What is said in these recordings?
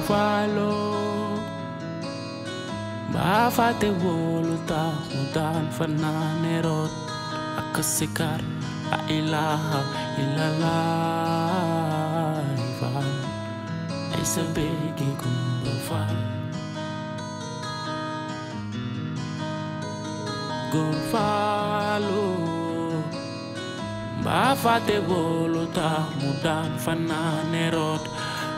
Follow ba fate wolu tahudan fananerot akasikar la ilaha illallah ifal ay sabegi kumbafal follow ba fate wolu tahudan fananerot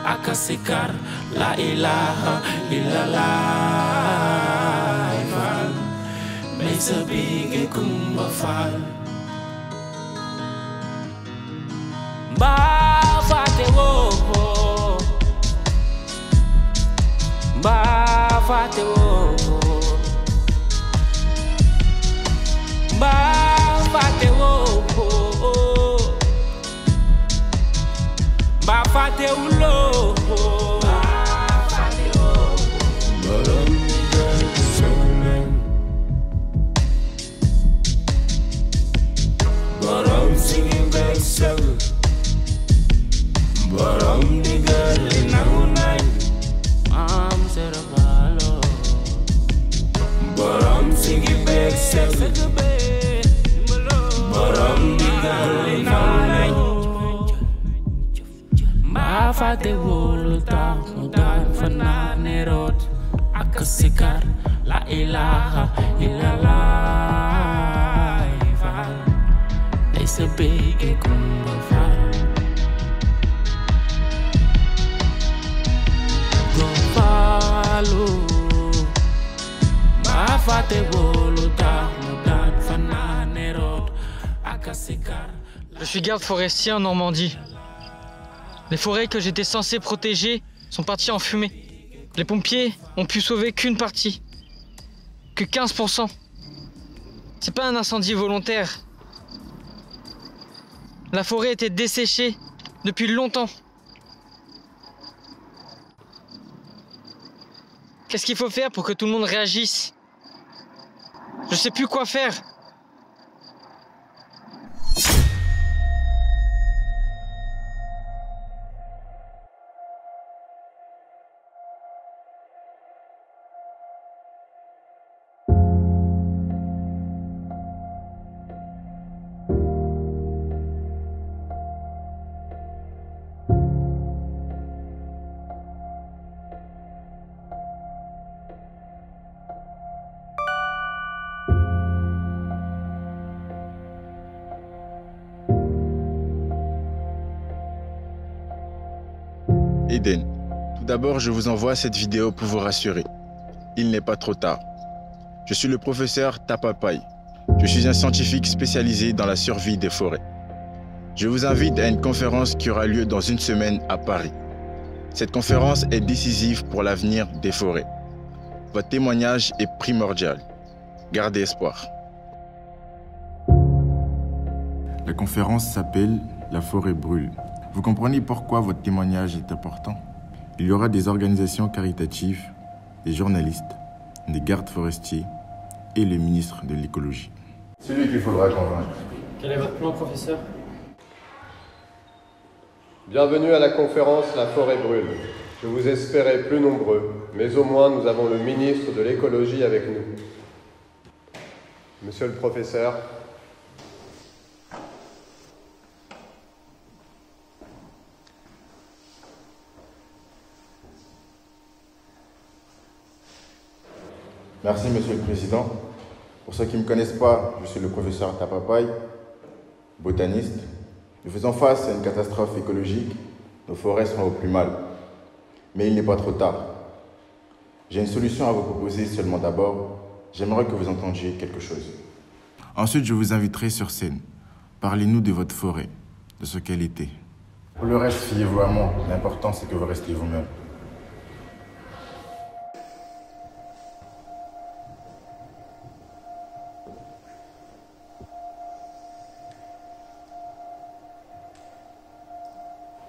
akasikar la ilaha illallah ifal may sabigi kumbafal ba fate wo ba fate wo ba fate wo ba fate ulo fate wolu tahudan fananerot akasikar la ilaha illallah ifal ay sabigi kumbafal go follow ba fate wolu tahudan fananerot akasikar. Je suis garde forestier en Normandie. Les forêts que j'étais censé protéger sont parties en fumée. Les pompiers ont pu sauver qu'une partie. Que 15%. C'est pas un incendie volontaire. La forêt était desséchée depuis longtemps. Qu'est-ce qu'il faut faire pour que tout le monde réagisse? Je sais plus quoi faire. Eden, tout d'abord, je vous envoie cette vidéo pour vous rassurer. Il n'est pas trop tard. Je suis le professeur Tapapai. Je suis un scientifique spécialisé dans la survie des forêts. Je vous invite à une conférence qui aura lieu dans une semaine à Paris. Cette conférence est décisive pour l'avenir des forêts. Votre témoignage est primordial. Gardez espoir. La conférence s'appelle « La forêt brûle ». Vous comprenez pourquoi votre témoignage est important? Il y aura des organisations caritatives, des journalistes, des gardes forestiers et le ministre de l'écologie. Celui qu'il faudra convaincre. Quel est votre plan, professeur? Bienvenue à la conférence La forêt brûle. Je vous espérais plus nombreux, mais au moins nous avons le ministre de l'écologie avec nous. Monsieur le professeur, Merci, Monsieur le Président. Pour ceux qui ne me connaissent pas, je suis le professeur Tapapai, botaniste. Nous faisons face à une catastrophe écologique. Nos forêts sont au plus mal. Mais il n'est pas trop tard. J'ai une solution à vous proposer, seulement d'abord, j'aimerais que vous entendiez quelque chose. Ensuite, je vous inviterai sur scène. Parlez-nous de votre forêt, de ce qu'elle était. Pour le reste, fiez-vous à moi. L'important, c'est que vous restiez vous-même.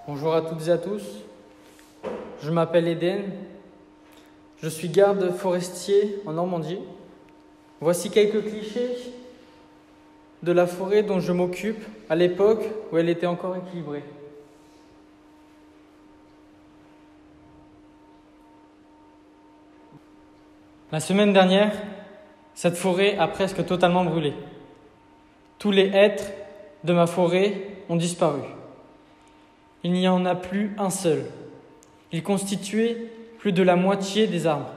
Bonjour à toutes et à tous. je m'appelle Eden. Je suis garde forestier en Normandie. Voici quelques clichés de la forêt dont je m'occupe à l'époque où elle était encore équilibrée. La semaine dernière, cette forêt a presque totalement brûlé. Tous les hêtres de ma forêt ont disparu. Il n'y en a plus un seul. Ils constituaient plus de la moitié des arbres,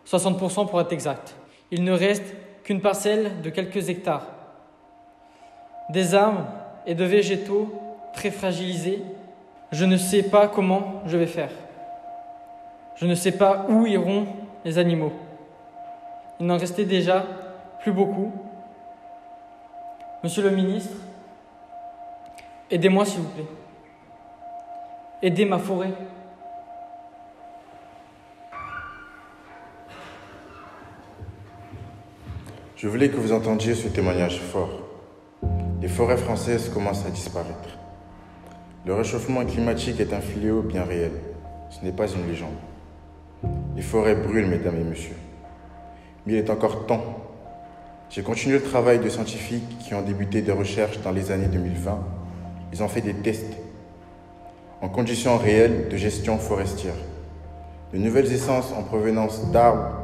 60% pour être exact. Il ne reste qu'une parcelle de quelques hectares. Des arbres et de végétaux très fragilisés. Je ne sais pas comment je vais faire. Je ne sais pas où iront les animaux. Il n'en restait déjà plus beaucoup. Monsieur le ministre, aidez-moi s'il vous plaît. Aidez ma forêt. Je voulais que vous entendiez ce témoignage fort. Les forêts françaises commencent à disparaître. Le réchauffement climatique est un fléau bien réel. Ce n'est pas une légende. Les forêts brûlent, mesdames et messieurs. Mais il est encore temps. J'ai continué le travail de scientifiques qui ont débuté des recherches dans les années 2020. Ils ont fait des tests en conditions réelles de gestion forestière. De nouvelles essences en provenance d'arbres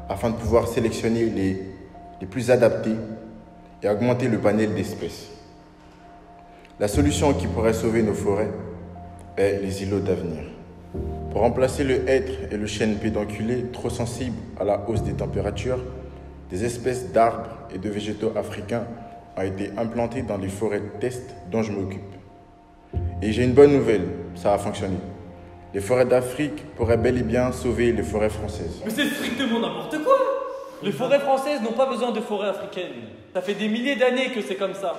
afin de pouvoir sélectionner les plus adaptés et augmenter le panel d'espèces. La solution qui pourrait sauver nos forêts est les îlots d'avenir. Pour remplacer le hêtre et le chêne pédonculé trop sensibles à la hausse des températures, des espèces d'arbres et de végétaux africains ont été implantées dans les forêts de test dont je m'occupe. Et j'ai une bonne nouvelle, ça a fonctionné. Les forêts d'Afrique pourraient bel et bien sauver les forêts françaises. Mais c'est strictement n'importe quoi! Les forêts françaises n'ont pas besoin de forêts africaines. Ça fait des milliers d'années que c'est comme ça.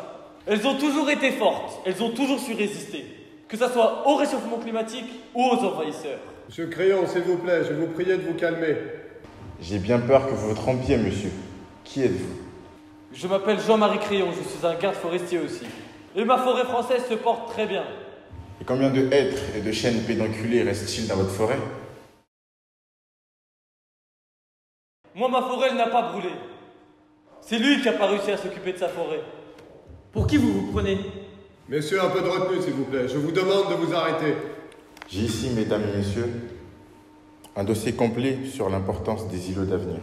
Elles ont toujours été fortes, elles ont toujours su résister. Que ça soit au réchauffement climatique ou aux envahisseurs. Monsieur Crayon, s'il vous plaît, je vais vous prier de vous calmer. J'ai bien peur que vous vous trompiez, monsieur. Qui êtes-vous? Je m'appelle Jean-Marie Crayon, je suis un garde forestier aussi. Et ma forêt française se porte très bien. Et combien de hêtres et de chênes pédonculés restent-ils dans votre forêt? Moi, ma forêt, elle n'a pas brûlé. C'est lui qui n'a pas réussi à s'occuper de sa forêt. Pour qui vous vous prenez? Messieurs, un peu de retenue, s'il vous plaît. Je vous demande de vous arrêter. J'ai ici, mesdames et messieurs, un dossier complet sur l'importance des îlots d'avenir.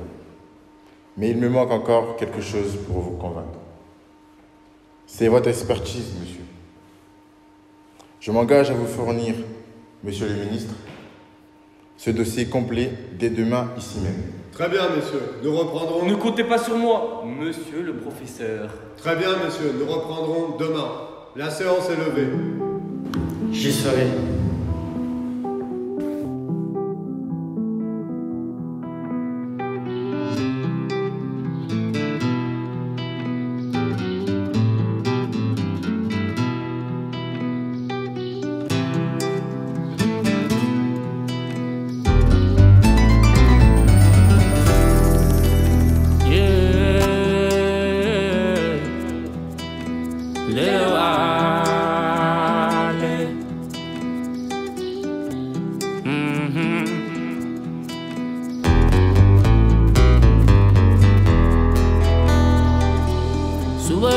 Mais il me manque encore quelque chose pour vous convaincre. C'est votre expertise, monsieur. Je m'engage à vous fournir, monsieur le ministre, ce dossier complet dès demain ici même. Très bien, messieurs. Nous reprendrons... Ne comptez pas sur moi, monsieur le professeur. Très bien, messieurs. Nous reprendrons demain. La séance est levée. J'y serai.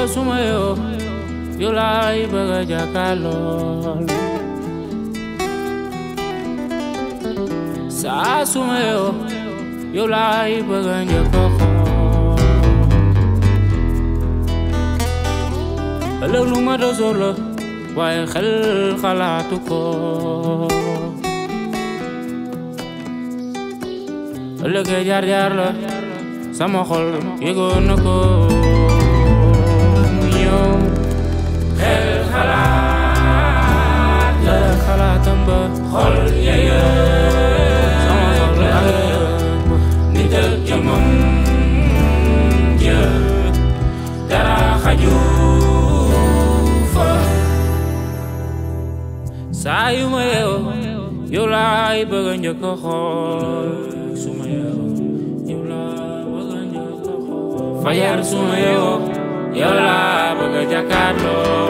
Sumayo, yo lai baga jakalol. Sa sumayo, yo lai baga jakakol. Alang luma dozolo, wae khal khalatuko. Alang jar la, sama khol yegon ko. Khalaatamba xol yeye sama xol nit ak jëmam jë dara xaju fa saa yu ma yow laay bëgg a njëkk a xool su ma yow laa bëgg a njëkk a xool fajar su ma yow laa bëgg a jàkkaarloo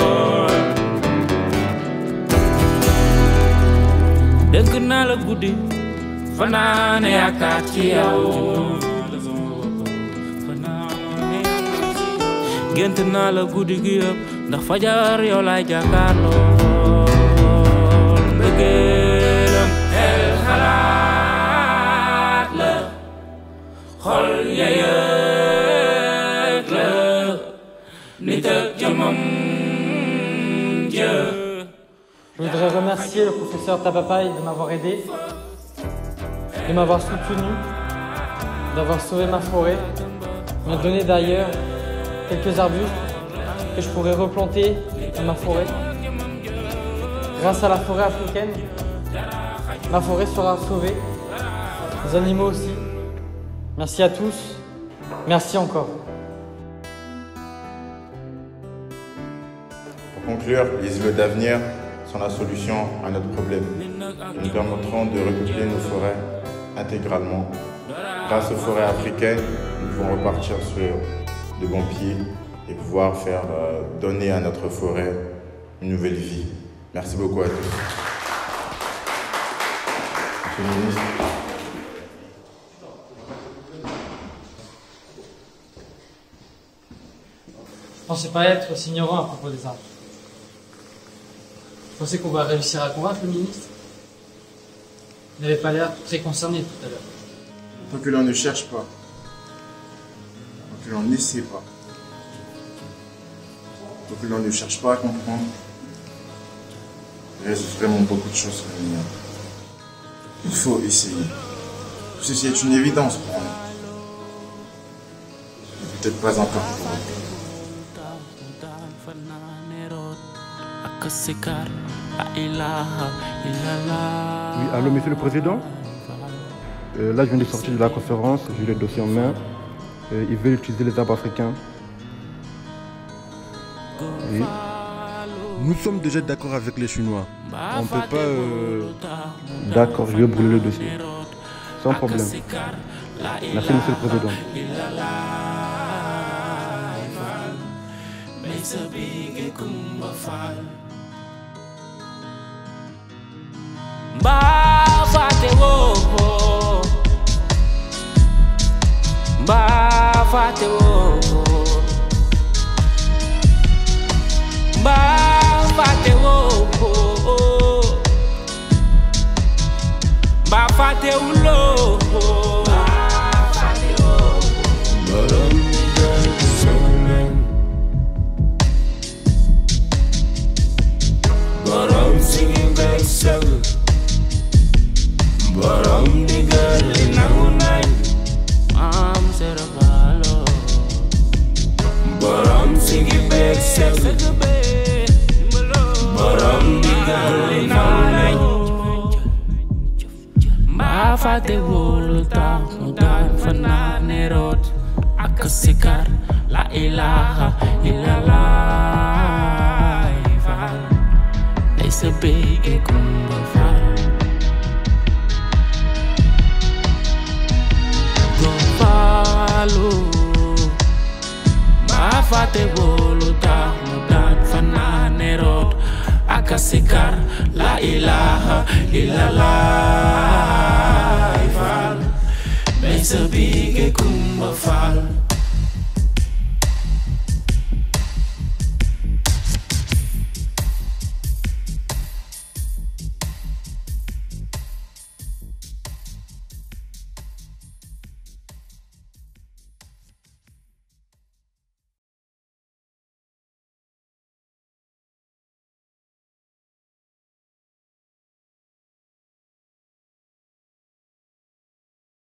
dënk naa la guddi fanaane yaakaar ci yow gént naa la guddi gi yëpp ndax fajar yow laay jàkkaarloo mbëggeelam xel xalaat la xol yëg la nit ak jëmam jë. Je voudrais remercier le professeur Tapapaye de m'avoir aidé, de m'avoir soutenu, d'avoir sauvé ma forêt, de me donner d'ailleurs quelques arbustes que je pourrais replanter dans ma forêt. Grâce à la forêt africaine, ma forêt sera sauvée, les animaux aussi. Merci à tous, merci encore. Pour conclure, les îlots d'avenir sont la solution à notre problème. Ils nous permettront de repeupler nos forêts intégralement. Grâce aux forêts africaines, nous pouvons repartir sur de bons pieds et pouvoir faire donner à notre forêt une nouvelle vie. Merci beaucoup à tous. Monsieur le ministre. Je ne pensais pas être aussi ignorant à propos des arbres. Vous pensez qu'on va réussir à convaincre le ministre? Il n'avait pas l'air très concerné tout à l'heure. Tant que l'on ne cherche pas, tant que l'on n'essaie pas, tant que l'on ne cherche pas à comprendre, il reste vraiment beaucoup de choses à venir. Il faut essayer. Tout ceci est une évidence pour nous. Mais peut-être pas encore pour vous. Oui, allô, Monsieur le Président. Là, je viens de sortir de la conférence, j'ai le dossier en main. Ils veulent utiliser les arbres africains. Oui. Nous sommes déjà d'accord avec les Chinois. On ne peut pas... D'accord, je vais brûler le dossier. Sans problème. Merci, Monsieur le Président. Ba fate wo ba fate wo ba fate wo ba fate ulo Baram singing back seven Baram digal nangunay am serabalo Baram singing back seven Baram digal nangunay Ma fate woluta mudan fanane rot akasikar la ilaha illallah It's a big kumba fire Ma fate voluta mudan fanane rot akasikar la ilaha illallah It's a big kumba fire